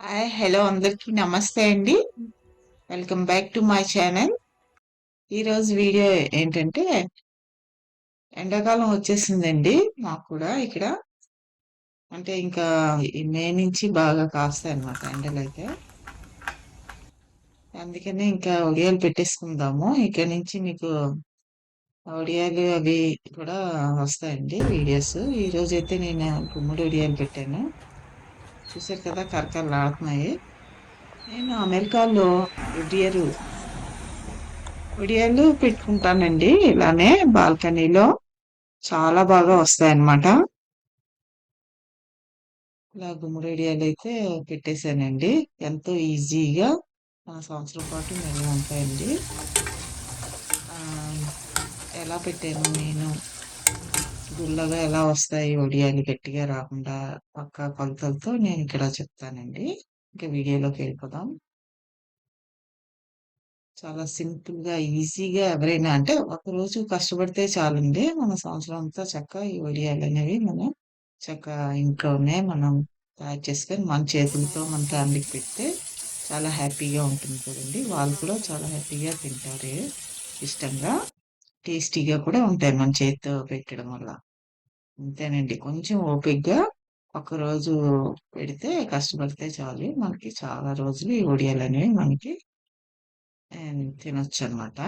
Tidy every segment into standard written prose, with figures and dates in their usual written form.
Hi hello అందరికీ నమస్తే అండి. Welcome back to my channel. ఈరోజు వీడియో ఏంటంటే ఎండాకాలం వచ్చేసిందండి మాకు కూడా ఇక్కడ. అంటే ఇంకా ఈ మే నుంచి బాగా కాస్తాయి అన్నమాట ఎండలైతే. అందుకనే ఇంకా ఒడియాలు పెట్టేసుకుందాము. ఇక్కడి నుంచి మీకు ఒడియాలు అవి కూడా వస్తాయండి వీడియోస్. ఈ రోజైతే నేను గుమ్మడి ఒడియాలు పెట్టాను. చూసారు కదా కరకరలాడుతున్నాయి. నేను అమెరికాలో ఒడియాలు ఒడియాలు పెట్టుకుంటానండి ఇలానే బాల్కనీలో. చాలా బాగా వస్తాయన్నమాట. ఇలా గుమ్మడి ఒడియాలు అయితే పెట్టేశానండి. ఎంతో ఈజీగా సంవత్సరం పాటు నిల్వ ఉంటాయండి. ఆ, ఎలా పెట్టాను నేను, గుల్లగా ఎలా వస్తాయి ఒడియాలు గట్టిగా రాకుండా పక్కా కొలతలతో నేను ఇక్కడ చెప్తానండి. ఇంకా వీడియోలోకి వెళ్ళిపోదాం. చాలా సింపుల్ గా ఈజీగా ఎవరైనా అంటే ఒక రోజు కష్టపడితే చాలండి మన సంవత్సరం అంతా చక్కగా ఈ వడియాలు అనేవి మనం చక్కగా ఇంట్లోనే మనం తయారు చేసుకొని మన చేతులతో మన ఫ్యామిలీకి పెడితే చాలా హ్యాపీగా ఉంటుంది కదండి. వాళ్ళు కూడా చాలా హ్యాపీగా తింటారు ఇష్టంగా. టేస్టీగా కూడా ఉంటాయి మన చేతితో పెట్టడం వల్ల. అంతేనండి, కొంచెం ఓపికగా ఒక రోజు పెడితే కష్టపడితే చాలు మనకి చాలా రోజులు ఈ వడియాలు అనేవి మనకి తినొచ్చు అనమాట.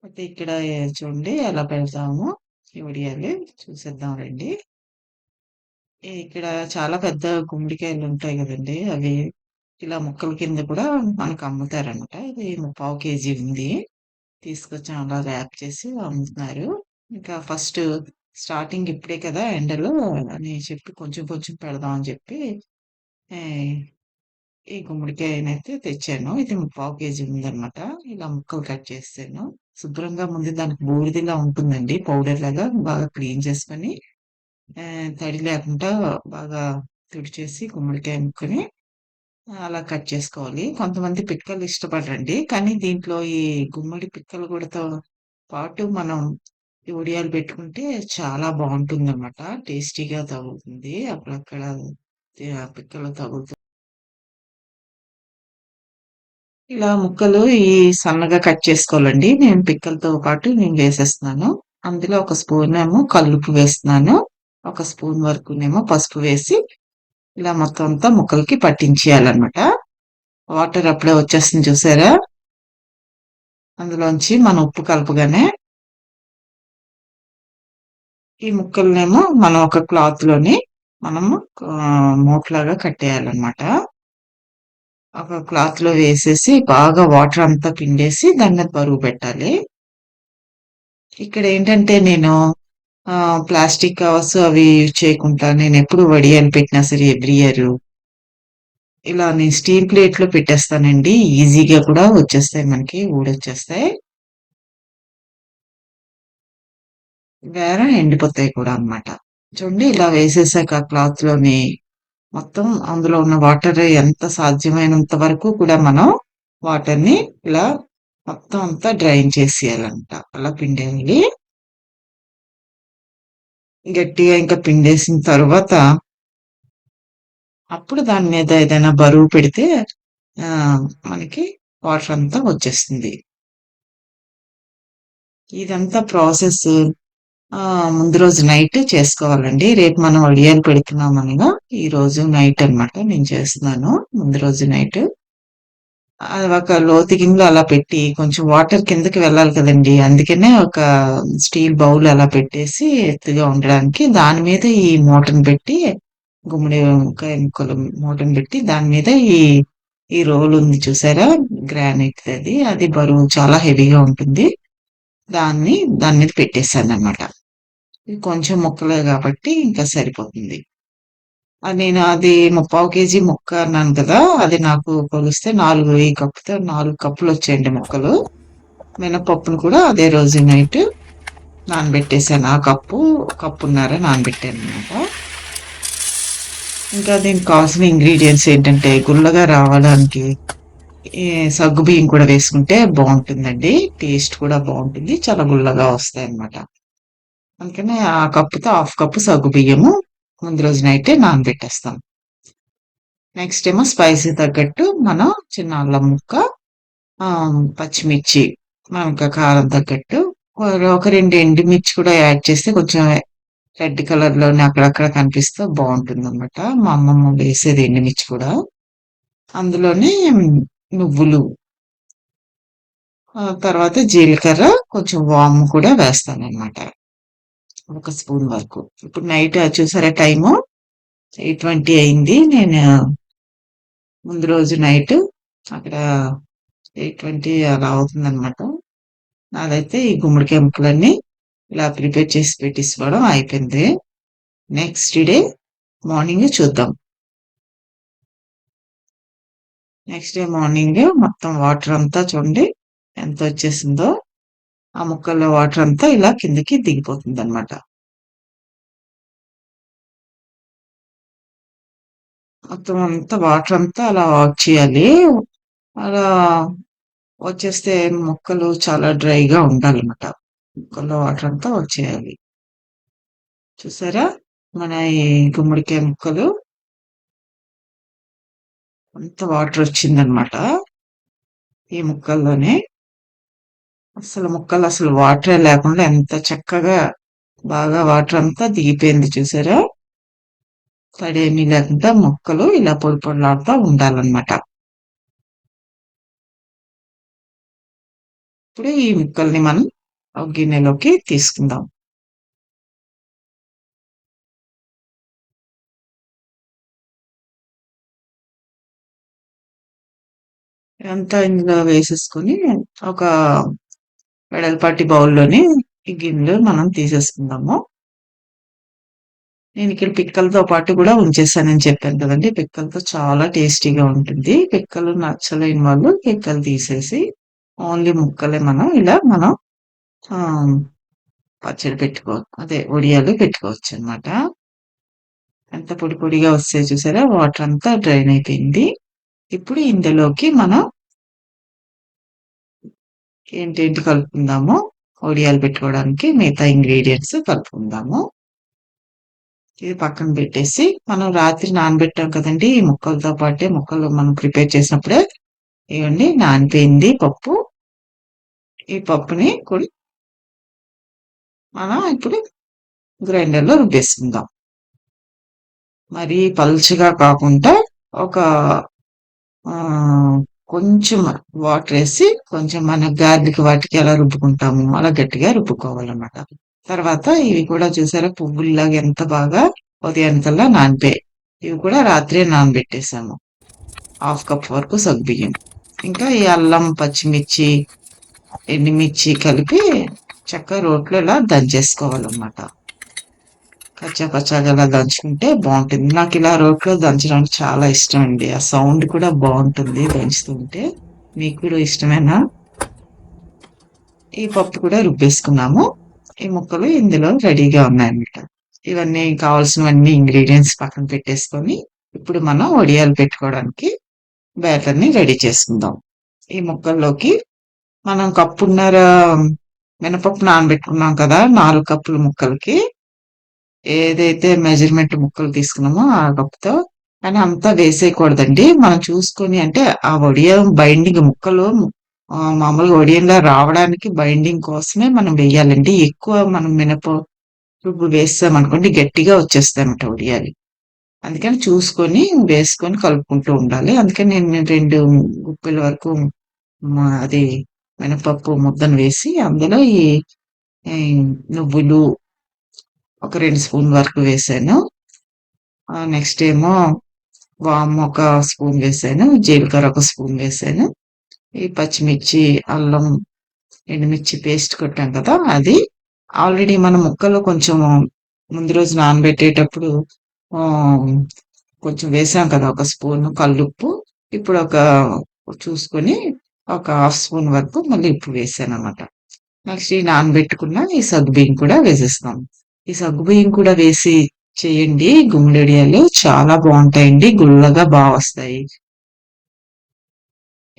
అయితే ఇక్కడ చూడండి ఎలా పెడతాము ఈ వడియాలు చూసేద్దాం రండి. ఇక్కడ చాలా పెద్ద గుమ్మడికాయలు ఉంటాయి కదండి, అవి ఇలా ముక్కల కింద కూడా మనకు అమ్ముతారనమాట. ఇది 3/4 కేజీ ఉంది, తీసుకొచ్చి అలా ర్యాప్ చేసి అమ్ముతున్నారు. ఇంకా ఫస్ట్ స్టార్టింగ్ ఇప్పుడే కదా ఎండలో అని చెప్పి కొంచెం కొంచెం పెడదాం అని చెప్పి ఆ, ఈ గుమ్మడికాయనైతే తెచ్చాను. ఇది 3/4 కేజీ ఉందన్నమాట. ఇలా ముక్కలు కట్ చేసాను. శుభ్రంగా ముందు దానికి బూడిదిలా ఉంటుందండి. పౌడర్ లాగా బాగా క్లీన్ చేసుకొని తడి లేకుండా బాగా తుడిచేసి గుమ్మడికాయ ముక్కని అలా కట్ చేసుకోవాలి. కొంతమంది పిక్కలు ఇష్టపడరండి. కానీ దీంట్లో ఈ గుమ్మడి పిక్కలు కూడాతో పాటు మనం ఈ వడియాలు పెట్టుకుంటే చాలా బాగుంటుందన్నమాట. టేస్టీగా తగులుతుంది. అక్కడక్కడ పిక్కలు తగులుతుంది. ఇలా ముక్కలు ఈ సన్నగా కట్ చేసుకోవాలండి. నేను పిక్కలతో పాటు నేను వేసేస్తున్నాను. అందులో ఒక స్పూన్ ఏమో కల్లుప్పు వేస్తున్నాను. ఒక స్పూన్ వరకునేమో పసుపు వేసి ఇలా మొత్తం అంతా ముక్కలకి పట్టించేయాలన్నమాట. వాటర్ అప్పుడే వచ్చేస్తుంది చూసారా. అందులోంచి మనం ఉప్పు కలపగానే ఈ ముక్కలనేమో మనం ఒక క్లాత్ లోని మనము మూటలాగా కట్టేయాలన్నమాట. ఒక క్లాత్ లో వేసేసి బాగా వాటర్ అంతా పిండేసి దాని మీద బరువు పెట్టాలి. ఇక్కడ ఏంటంటే నేను ప్లాస్టిక్ కవర్స్ అవి యూజ్ చేయకుండా నేను ఎప్పుడు వడియాలు పెట్టినా సరే ఎవ్రీ ఇయర్ ఇలా నేను స్టీల్ ప్లేట్ లో పెట్టేస్తానండి. ఈజీగా కూడా వచ్చేస్తాయి, మనకి ఊడొచ్చేస్తాయి, వేరే ఎండిపోతాయి కూడా అన్నమాట. చూడండి ఇలా వేసేసాక క్లాత్ లోని మొత్తం అందులో ఉన్న వాటర్ ఎంత సాధ్యమైనంత వరకు కూడా మనం వాటర్ ని ఇలా మొత్తం అంతా డ్రైన్ చేసేయాలంట. అలా పిండేయాలి గట్టిగా. ఇంకా పిండేసిన తర్వాత అప్పుడు దాని మీద ఏదైనా బరువు పెడితే ఆ మనకి వాటర్ అంతా వచ్చేస్తుంది. ఇదంతా ప్రాసెస్ ముందు రోజు నైట్ చేసుకోవాలండి. రేపు మనం వడియాలు పెడుతున్నాం అనగా ఈ రోజు నైట్ అన్నమాట నేను చేస్తున్నాను. ముందు రోజు నైట్ ఒక లోతు గిన్నెలో అలా పెట్టి కొంచెం వాటర్ కిందకి వెళ్ళాలి కదండి. అందుకనే ఒక స్టీల్ బౌల్ అలా పెట్టేసి ఎత్తుగా ఉండడానికి దాని మీద ఈ మూటను పెట్టి గుమ్మడికాయ ముక్కలు మూటను పెట్టి దాని మీద ఈ ఈ రోల్ ఉంది చూసారా, గ్రానైట్ అది. అది బరువు చాలా హెవీగా ఉంటుంది. దాని మీద పెట్టేశాను అనమాట. కొంచెం ముక్కలే కాబట్టి ఇంకా సరిపోతుంది. నేను అది 3/4 కేజీ ముక్క అన్నాను కదా, అది నాకు కొలిస్తే 4 ఈ కప్పుతో 4 కప్పులు వచ్చాయండి ముక్కలు. మినపప్పును కూడా అదే రోజు నైట్ నానబెట్టేసాను. ఆ కప్పున్నర నానబెట్టాను అనమాట. ఇంకా దీనికి కావాల్సిన ఇంగ్రీడియంట్స్ ఏంటంటే గుల్లగా రావడానికి ఈ సగ్గు బియ్యం కూడా వేసుకుంటే బాగుంటుందండి. టేస్ట్ కూడా బాగుంటుంది, చాలా గుల్లగా వస్తాయి అన్నమాట. అందుకనే ఆ కప్పుతో హాఫ్ కప్పు సగ్గు బియ్యము ముందు రోజు నైటే నానబెట్టేస్తాం. నెక్స్ట్ ఏమో స్పైసీ తగ్గట్టు మనం చిన్న అల్లం ముక్క, పచ్చిమిర్చి, మనకు కారం తగ్గట్టు ఒక 2 ఎండుమిర్చి కూడా యాడ్ చేస్తే కొంచెం రెడ్ కలర్‌లోనే అక్కడక్కడ కనిపిస్తే బావుంటుందనమాట. మా అమ్మమ్మ వేసేది ఎండుమిర్చి కూడా. అందులోనే నువ్వులు, తర్వాత జీలకర్ర, కొంచెం వాము కూడా వేస్తాననమాట. ఒక స్పూన్ వరకు. ఇప్పుడు నైట్ చూసారా టైము 8:20 అయింది. నేను ముందు రోజు నైట్ అక్కడ 8:20 అలా అవుతుందనమాట. నాదైతే ఈ గుమ్మడికాయ ముక్కలన్నీ ఇలా ప్రిపేర్ చేసి పెట్టేసుకోవడం అయిపోయింది. నెక్స్ట్ డే మార్నింగ్ చూద్దాం. నెక్స్ట్ డే మార్నింగ్ మొత్తం వాటర్ అంతా చూడండి ఎంతొచ్చేసిందో. ఆ ముక్కల్లో వాటర్ అంతా ఇలా కిందకి దిగిపోతుందనమాట. మొత్తం అంతా వాటర్ అంతా అలా చేయాలి. అలా వచ్చేస్తే ముక్కలు చాలా డ్రైగా ఉండాలన్నమాట. ముక్కల్లో వాటర్ అంతా వచ్చేయాలి. చూసారా? మన ఈ గుమ్మడికాయ ముక్కలు అంత వాటర్ వచ్చిందనమాట. ఈ ముక్కల్లోనే. ముక్కలు అసలు వాటరే లేకుండా ఎంత చక్కగా బాగా వాటర్ అంతా దిగిపోయింది చూసారా? తడేమీ లేకుండా ముక్కలు ఇలా పొడి పొడిలాడుతా ఉండాలన్నమాట. ఇప్పుడు ఈ ముక్కల్ని మనం ఒక గిన్నెలోకి తీసుకుందాం. ఇదంతా ఇందులో వేసేసుకొని ఒక వెడల్పాటి బౌల్‌లోని ఈ గిన్నెలో మనం తీసేసుకుందాము. నేను ఇక్కడ పిక్కలతో పాటు కూడా ఉంచేసానని చెప్పాను కదండీ! పిక్కలతో చాలా టేస్టీగా ఉంటుంది. పిక్కలు నచ్చలేని వాళ్ళు పిక్కలు తీసేసి ఓన్లీ ముక్కలే మనం ఆహ్, పచ్చడి అదే వడియాలు పెట్టుకోవచ్చనమాట. ఎంత పొడి పొడిగా వస్తాయో చూసారా? వాటర్ అంతా డ్రైన్ అయిపోయింది. ఇప్పుడు ఇందులోకి మనం ఏంటేంటి కలుపుకుందామో వడియాలు పెట్టుకోవడానికి మిగతా ఇంగ్రీడియెంట్స్ కలుపుకుందాము. ఇది పక్కన పెట్టేసి మనం రాత్రి నానబెట్టాం కదండీ! ఈ ముక్కలతో పాటే ముక్కలు మనం ప్రిపేర్ చేసినప్పుడే ఇగోండి నానిపోయింది పప్పు. ఈ పప్పుని కూడా మనం ఇప్పుడు గ్రైండర్‌లో రుబ్బేసుకుందాం. మరీ పల్చగా కాకుండా ఒక ఆహ్, కొంచెం వాటరేసి కొంచెం మన గార్లిక్ వాటికి ఎలా రుబ్బుకుంటామో అలా గట్టిగా రుబ్బుకోవాలన్నమాట. తర్వాత ఇవి కూడా చూసారా పువ్వుల్లాగా ఎంత బాగా ఉదయానికల్లా నానిపోయాయి. ఇవి కూడా రాత్రే నానబెట్టేసాము. హాఫ్ కప్ వరకు సగ్గుబియ్యం. ఇంకా ఈ అల్లం, పచ్చిమిర్చి, ఎండుమిర్చి కలిపి చక్కగా రోట్లో ఇలా దంచేసుకోవాలన్నమాట. కచ్చా పచ్చాగా అలా దంచుకుంటే బావుంటుంది. నాకిలా రోట్లో దంచడానికి చాలా ఇష్టమండి. ఆ సౌండ్ కూడా బావుంటుంది దంచుతుంటే. మీకు కూడా ఇష్టమేనా? ఈ పప్పు కూడా రుబ్బేసుకున్నాము. ఈ ముక్కలు ఇందులో రెడీగా ఉన్నాయన్నమాట. ఇవన్నీ కావాల్సినవన్నీ ఇంగ్రీడియెంట్స్ పక్కన పెట్టేసుకొని, ఇప్పుడు మనం వడియాలు పెట్టుకోవడానికి బ్యాటర్‌ని రెడీ చేసుకుందాం. ఈ ముక్కల్లోకి మనం కప్పున్నర మినపప్పు నానబెట్టుకున్నాం కదా! 4 కప్పుల ముక్కలకి ఏదైతే మెజర్‌మెంట్ ముక్కలు తీసుకున్నామో ఆ కప్‌తో కానీ అంతా వేసేయకూడదండి. మనం చూసుకొని అంటే ఆ వడియాం బైండింగ్ ముక్కలు మామూలుగా వడియంలా రావడానికి బైండింగ్ కోసమే మనం వెయ్యాలండి. ఎక్కువ మనం రుబ్బు వేసామనుకోండి గట్టిగా వచ్చేస్తాయన్నమాట వడియాలు. అందుకని చూసుకొని వేసుకొని కలుపుకుంటూ ఉండాలి. అందుకని నేను 2 గుప్పెల వరకు అది మినపప్పు ముద్దను వేసి అందులో ఈ నువ్వులు ఒక 2 స్పూన్ వరకు వేశాను. నెక్స్ట్ ఏమో వాము ఒక స్పూన్ వేశాను. జీలకర్ర ఒక స్పూన్ వేశాను. ఈ పచ్చిమిర్చి, అల్లం, ఎండుమిర్చి పేస్ట్ కొట్టాం కదా! అది ఆల్రెడీ మనం ముక్కలో కొంచెం ముందు రోజు నానబెట్టేటప్పుడు ఆహ్, కొంచెం వేసాం కదా! ఒక స్పూను కల్లుప్పు. ఇప్పుడు చూసుకొని ఒక హాఫ్ స్పూన్ వరకు మళ్ళీ ఉప్పు వేసానన్నమాట. నెక్స్ట్ ఈ నానబెట్టుకున్న ఈ సగ్గుబియ్యం కూడా వేసేస్తాం. ఈ సగ్గుబియ్యం కూడా వేసి చేయండి గుమ్మడొడియాలు చాలా బావుంటాయండి. గుల్లగా వస్తాయి.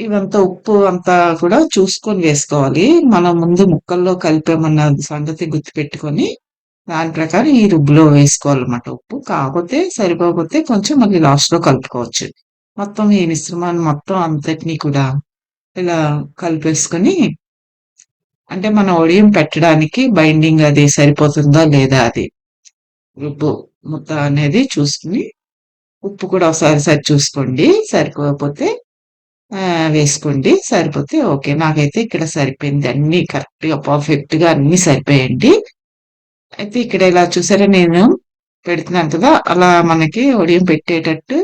ఇవంతా ఉప్పు అంతా కూడా చూసుకొని వేసుకోవాలి. మనం ముందు ముక్కల్లో కలిపామన్న సంగతి గుర్తుపెట్టుకొని, దాని ప్రకారం ఈ రుబ్బులో వేసుకోవాలన్నమాట ఉప్పు. కాకపోతే సరిపోకపోతే కొంచెం మళ్ళీ లాస్ట్‌లో కలుపుకోవచ్చు. మొత్తం ఈ మిశ్రమాన్ని మొత్తం అంతటిని కూడా ఇలా కలిపేసుకొని అంటే మనం ఒడియం పెట్టడానికి బైండింగ్ అది సరిపోతుందా లేదా అది రుబ్బు ముద్ద అనేది చూసుకొని ఉప్పు కూడా ఒకసారి చూసుకోండి. సరిపోకపోతే వేసుకోండి. సరిపోతే ఓకే. నాకైతే ఇక్కడ సరిపోయింది. అన్నీ కరెక్ట్‌గా పర్ఫెక్ట్‌గా అన్నీ సరిపోయాయండి. అయితే ఇక్కడ ఇలా చూసారా నేను పెడుతున్నాను కదా! అలా మనకి ఒడియం పెట్టేటట్టు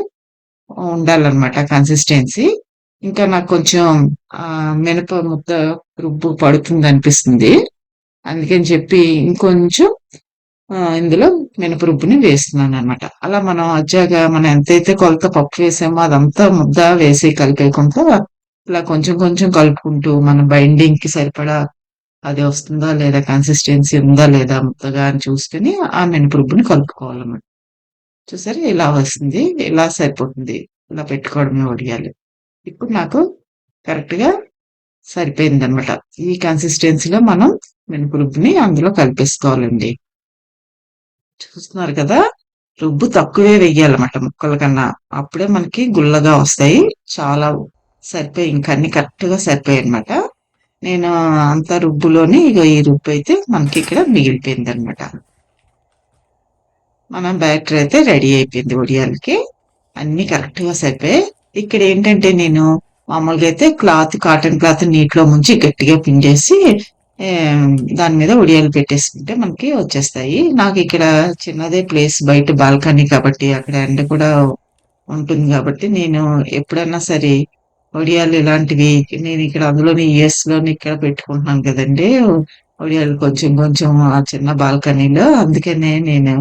ఉండాలనమాట కన్సిస్టెన్సీ. ఇంకా నాకు కొంచెం మినప ముద్ద రుబ్బు పడుతుందనిపిస్తుంది. అందుకని చెప్పి ఇంకొంచెం ఇందులో మినపరుబ్బుని వేస్తున్నాననమాట. అలా మనం ఎంతైతే కొలత పప్పు వేసామో అదంతా ముద్ద వేసి కలిపేయకుండా ఇలా కొంచెం కొంచెం కలుపుకుంటూ మన బైండింగ్‌కి సరిపడా అది వస్తుందా లేదా కన్సిస్టెన్సీ ఉందా లేదా ముద్దగా అని చూసుకొని ఆ మినపరుబ్బుని కలుపుకోవాలన్నమాట. చూసారా ఇలా వస్తుంది. ఇలా సరిపోతుంది. ఇలా పెట్టుకోవడమే వడియాలు. ఇప్పుడు నాకు కరెక్ట్‌గా సరిపోయిందనమాట. ఈ కన్సిస్టెన్సీలో మనం మినపరుబ్బుని అందులో కలిపేసుకోవాలండి. చూస్తున్నారు కదా! రుబ్బు తక్కువే వెయ్యాలన్నమాట ముక్కల కన్నా. అప్పుడే మనకి గుల్లగా వస్తాయి. చాలా సరిపోయి ఇంక అన్నీ కరెక్ట్‌గా సరిపోయాయన్నమాట. నేను అంత రుబ్బులోని ఇగో ఈ రుబ్బయితే మనకి ఇక్కడ మిగిలిపోయిందన్నమాట. మనం బ్యాటర్ అయితే రెడీ అయిపోయింది వడియాలకి. అన్నీ కరెక్ట్‌గా సరిపోయాయి. ఇక్కడేంటంటే నేను మామూలుగా అయితే కాటన్ క్లాత్ నీటిలో ముంచి గట్టిగా పిండేసి దాని మీద వడియాలు పెట్టేసుకుంటే మనకి వచ్చేస్తాయి. నాకిక్కడ చిన్నదే ప్లేస్ బయట బాల్కనీ కాబట్టి అక్కడ ఎండ కూడా ఉంటుంది గాబట్టి నేను ఎప్పుడన్నా సరే వడియాలు ఇలాంటివి నేనిక్కడ అందులోని యూఎస్‌లోని ఇక్కడ పెట్టుకుంటున్నాను కదండీ! వడియాలు కొంచెం కొంచెం ఆ చిన్న బాల్కనీలో అందుకనే నేను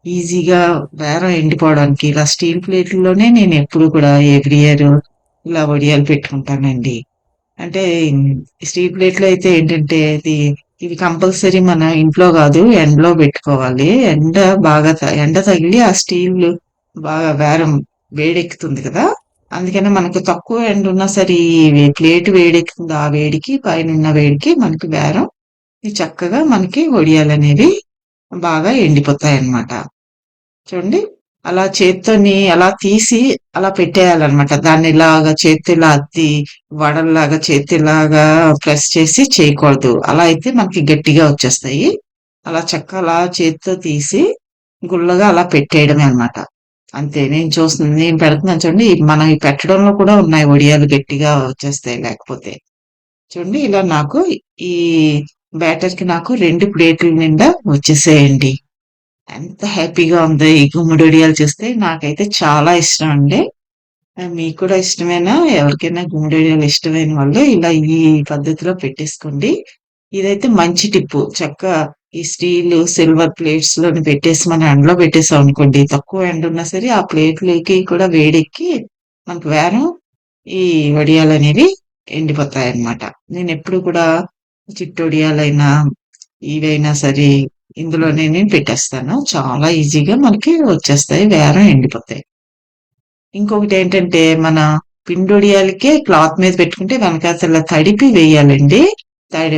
ఈజీగా బేరం ఎండిపోవడానికి ఇలా స్టీల్ ప్లేట్‌ల్లోనే నేనెప్పుడు కూడా ఎవ్రీ ఇయర్ ఇలా వడియాలు పెట్టుకుంటానండి. అంటే స్టీల్ ప్లేట్‌లో అయితే ఏంటంటే ఇవి కంపల్సరీ మన ఇంట్లో గాదు ఎండలో బెట్టుకోవాలి. ఎండ తగిలి ఆ స్టీల్ బాగా వేడెక్కుతుంది కదా! అందుకని మనకు తక్కువ ఎండున్నా సరే ఈ ప్లేట్ వేడెక్కుతుంది. ఆ వేడికి పైనున్న వేడికి మనకి చక్కగా మనకి వడియాలనేవి బాగా ఎండిపోతాయన్నమాట. చూడండి. అలా చేత్తోని అలా తీసి అలా పెట్టేయాలన్నమాట. దాన్నిలాగా చేత్తో ఇలా అద్ది వడల్లాగా చేత్తిలాగా ప్రెస్ చేసి చేయకూడదు. అలా అయితే మనకి గట్టిగా వచ్చేస్తాయి. అలా చేత్తో తీసి గుల్లగా అలా పెట్టేయడమే అన్నమాట. అంతే నేను పెడుతున్నాను చూడండి. మనం ఈ పెట్టడంలో కూడా ఉన్నాయి వడియాలు గట్టిగా వచ్చేస్తాయి లేకపోతే. చూడండి ఇలా నాకు ఈ బ్యాటర్‌కి నాకు 2 ప్లేట్‌ల నిండా వచ్చేసాయండి. ఎంత హ్యాపీగా ఉందో ఈ గుమ్మడొడియాలు చూస్తే. నాకైతే చాలా ఇష్టం అండి. మీకు కూడా ఇష్టమేనా? ఎవరికైనా గుమ్మడొడియాలు ఇష్టమైన వాళ్ళు ఇలా ఈ పద్ధతిలో పెట్టేసుకోండి. ఇదైతే మంచి టిప్పు. ఈ స్టీలు, సిల్వర్ ప్లేట్స్‌లోని పెట్టేసి మనం ఎండలో పెట్టేసామనుకోండి, తక్కువ ఎండున్నా సరే ఆ ప్లేట్‌లోకి కూడా వేడెక్కి మనకు ఈ వడియాలనేవి ఎండిపోతాయన్నమాట. నేనెప్పుడు కూడా చిట్టొడియాలైనా, ఇవైనా సరే ఇందులోనే నేను పెట్టేస్తాను. చాలా ఈజీగా మనకి వచ్చేస్తాయి. ఎండిపోతాయి. ఇంకొకటేంటంటే మన పిండొడియాలకే క్లాత్ మీద పెట్టుకుంటే వెనకాతల తడిపి వేయాలండి.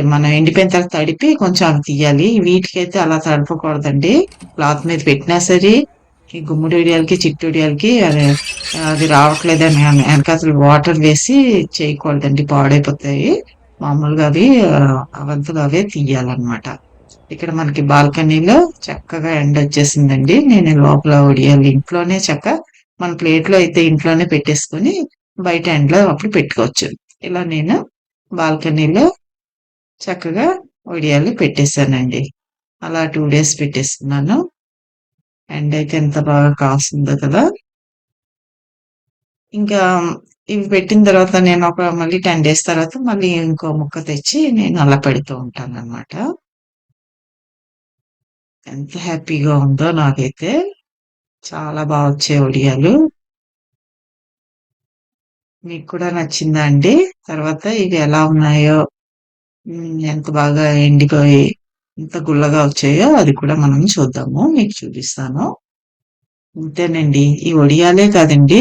మనం ఎండిపోయిన తర్వాత తడిపి కొంచెం అవి తీయాలి. వీటికైతే అలా తడపకూడదండి. క్లాత్ మీద పెట్టినా సరే ఈ గుమ్మడొడియాలకి, చిట్టొడియాలకి అది రావట్లేదని ఎనకాతల వాటర్ వేసి చేయకూడదండి. పాడైపోతాయి. మామూలుగా అవంతట అవే తీయాలన్నమాట. ఇక్కడ మనకి బాల్కనీలో చక్కగా ఎండొచ్చేసిందండి. నేను లోపల ఒడియాలు ఇంట్లోనే మన ప్లేట్‌లో అయితే ఇంట్లోనే పెట్టేసుకొని, బయట ఎండలో అప్పుడు పెట్టుకోవచ్చు. ఇలా నేను బాల్కనీలో చక్కగా ఒడియాలు పెట్టేసానండి. అలా 2 డేస్ పెట్టేసుకున్నాను. ఎండైతే ఎంత బాగా కాస్తుందో కదా! ఇంకా ఇవి పెట్టిన తర్వాత నేను మళ్ళీ 10 డేస్ తర్వాత మళ్ళీ ఇంకో ముక్క తెచ్చి నేను అలా పెడుతూ ఉంటాననమాట. ఎంత హ్యాపీగా ఉందో నాకైతే. చాలా వచ్చాయి ఒడియాలు. మీకు కూడా నచ్చిందా అండి? తర్వాత ఇవి ఎలా ఉన్నాయో, ఎంత బాగా ఎండిపోయి, ఎంత గుల్లగా వచ్చాయో అది కూడా మనం చూద్దాము. మీకు చూపిస్తాను. అంతేనండి. ఈ వడియాలే కాదండి,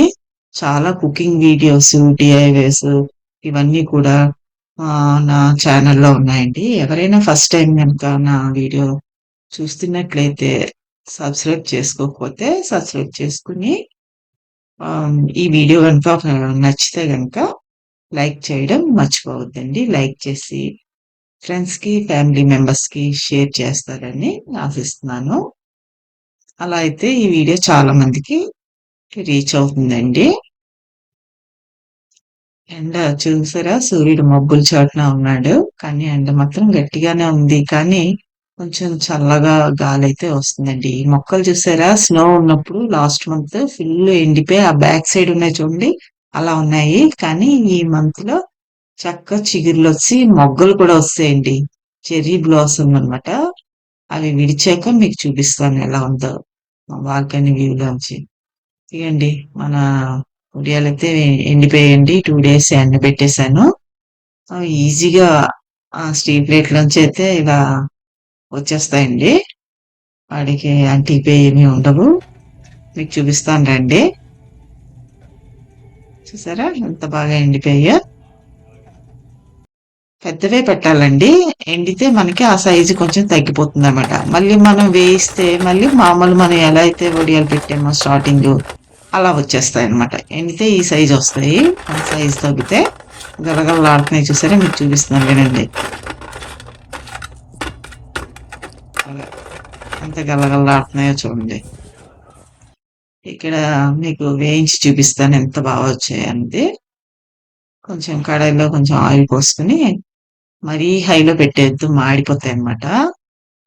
చాలా కుకింగ్ వీడియోస్, డీఐవైస్ ఇవన్నీ కూడా నా ఛానెల్‌లో ఉన్నాయండి. ఎవరైనా ఫస్ట్ టైమ్ గనుక నా వీడియో చూస్తున్నట్లయితే సబ్స్క్రైబ్ చేసుకోకపోతే సబ్స్క్రైబ్ చేసుకొని ఈ వీడియో గనుక నచ్చితే గనుక లైక్ చేయడం మర్చిపోవద్దండి. లైక్ చేసి ఫ్రెండ్స్‌కి, ఫ్యామిలీ మెంబర్స్‌కి షేర్ చేస్తారని ఆశిస్తున్నాను. అలా అయితే ఈ వీడియో చాలా మందికి రీచ్ అవుతుందండి. ఎండ చూసారా? సూర్యుడు మబ్బుల చాటున ఉన్నాడు. కానీ ఎండ మాత్రం గట్టిగానే ఉంది. కానీ కొంచెం చల్లగా గాలైతే వస్తుందండి. ఈ మొక్కలు చూసారా? స్నో ఉన్నప్పుడు లాస్ట్ మంత్ ఫుల్ ఎండిపోయి ఆ బ్యాక్ సైడ్ ఉన్నాయి చూడండి. అలా ఉన్నాయి. కానీ ఈ మంత్‌లో చిగుర్లొచ్చి మొగ్గలు కూడా వస్తాయండి. చెర్రీ బ్లాసమ్ అన్నమాట. అవి విడిచాక మీకు చూపిస్తాను ఎలా ఉందో. మా బాల్కనీ వ్యూలోంచి. ఇగండి మన ఉడియాలైతే ఎండిపోయాయండి. 2 డేస్ ఎండబెట్టేసాను. ఈజీగా స్టీల్ ప్లేట్‌లోంచి అయితే ఇలా వచ్చేస్తాయండి. వాడికి అంటికిపోయి ఏమి ఉండవు. మీకు చూపిస్తాను రండి. చూసారా ఎంత బాగా ఎండిపోయాయో? పెద్దవే పెట్టాలండి. ఎండితే మనకి ఆ సైజు కొంచెం తగ్గిపోతుందన్నమాట. మళ్ళీ మనం వేయిస్తే మళ్ళీ మామూలు మనం ఎలా అయితే వడియాలు పెట్టామో స్టార్టింగు అలా వచ్చేస్తాయన్నమాట. ఎండితే ఈ సైజు వస్తాయి. ఆ సైజు తగ్గితే గలగలలాడుతున్నాయి చూసారా? మీకు చూపిస్తున్నాను వినండి. అలా ఎంత గలగలలాడుతున్నాయో చూడండి. ఇక్కడ మీకు వేయించి చూపిస్తాను ఎంత బాగా వచ్చాయనేది. కొంచెం కడాయిలో కొంచెం ఆయిల్ పోసుకొని మరీ హైలో పెట్టేయొద్దు మాడిపోతాయన్నమాట.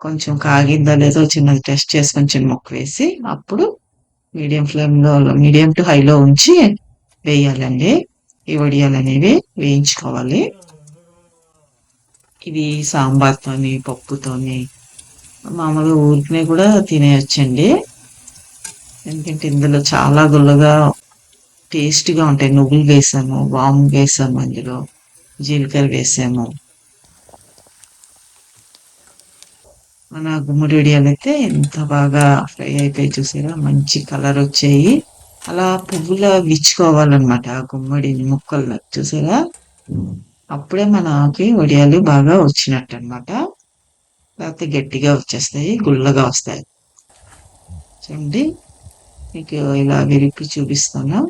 కొంచెం కాగిందో లేదో చిన్నది టెస్ట్ చేసుకొని చిన్న ముక్క వేసి అప్పుడు మీడియం టు హైలో ఉంచి వేయాలండి. ఈ వడియాలనేవి వేయించుకోవాలి. ఇవి సాంబార్‌తోని, పప్పుతోని మామూలుగా ఊరికనే కూడా తినేయొచ్చండి. ఎందుకంటే ఇందులో చాలా గుల్లగా టేస్టీగా ఉంటాయి. నువ్వులు వేసాము, వాము వేసాము అందులో, జీలకర్ర వేసాము. మన గుమ్మడి వడియాలైతే ఎంత బాగా ఫ్రై అయిపోయాయి చూసారా? మంచి కలర్ వచ్చాయి. అలా పువ్వులా విచ్చుకోవాలన్నమాట ఆ గుమ్మడి ముక్కలు చూసారా? అప్పుడే మనకి వడియాలు బాగా వచ్చినట్టన్నమాట. లేకపోతే గట్టిగా వచ్చేస్తాయి, గుల్లగా వస్తాయి. చూడండి మీకు ఇలా విరిపి చూపిస్తాను.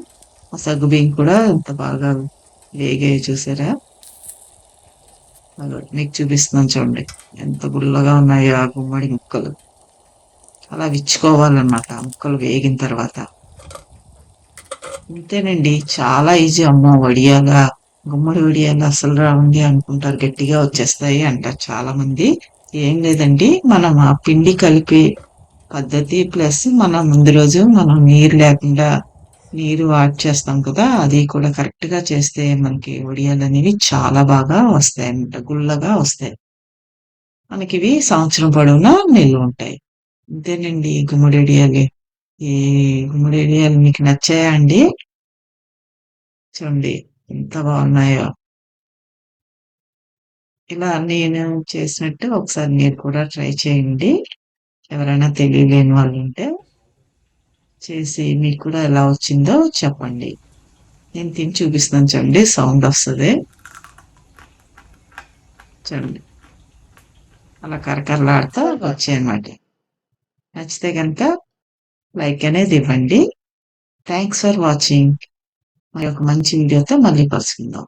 ఆ సగ్గుబియ్యం కూడా ఎంత బాగా వేగాయో చూసారా? మీకు చూపిస్తున్నాను చూడండి. ఎంత గుల్లగా ఉన్నాయో ఆ గుమ్మడి ముక్కలు. అలా విచ్చుకోవాలన్నమాట ముక్కలు వేగిన తర్వాత. అంతేనండి. చాలా ఈజీ అమ్మో! వడియాలా, గుమ్మడి వడియాలు అసలు రావండి అనుకుంటారు. గట్టిగా వచ్చేస్తాయి అంటారు చాలా మంది. ఏం లేదండి. మనం ఆ పిండి కలిపే పద్ధతి ప్లస్ మనం ముందు రోజు మనం నీరు లేకుండా నీరు యాడ్ చేస్తాం కదా! అది కూడా కరెక్ట్‌గా చేస్తే మనకి వడియాలనేవి చాలా బాగా వస్తాయన్నమాట. గుల్లగా వస్తాయి. మనకివి సంవత్సరం పొడవునా నిల్వుంటాయి. అంతేనండి గుమ్మడి వడియాలు. ఈ గుమ్మడి వడియాలు మీకు నచ్చాయా అండి? చూడండి ఎంత బాగున్నాయో. ఇలా నేను చేసినట్టు ఒకసారి మీరు కూడా ట్రై చేయండి. ఎవరైనా తెలియలేని వాళ్ళుంటే చేసి మీకు కూడా ఎలా వచ్చిందో చెప్పండి. నేను తిని చూపిస్తున్నాను చూడండి. సౌండ్ వస్తది. చూడండి. అలా కరకరలాడుతా వచ్చాయన్నమాట. నచ్చితే గనుక లైక్ అనేది ఇవ్వండి. Thanks for watching. మరి ఒక మంచి వీడియోతో మళ్ళీ కలుసుకుందాం.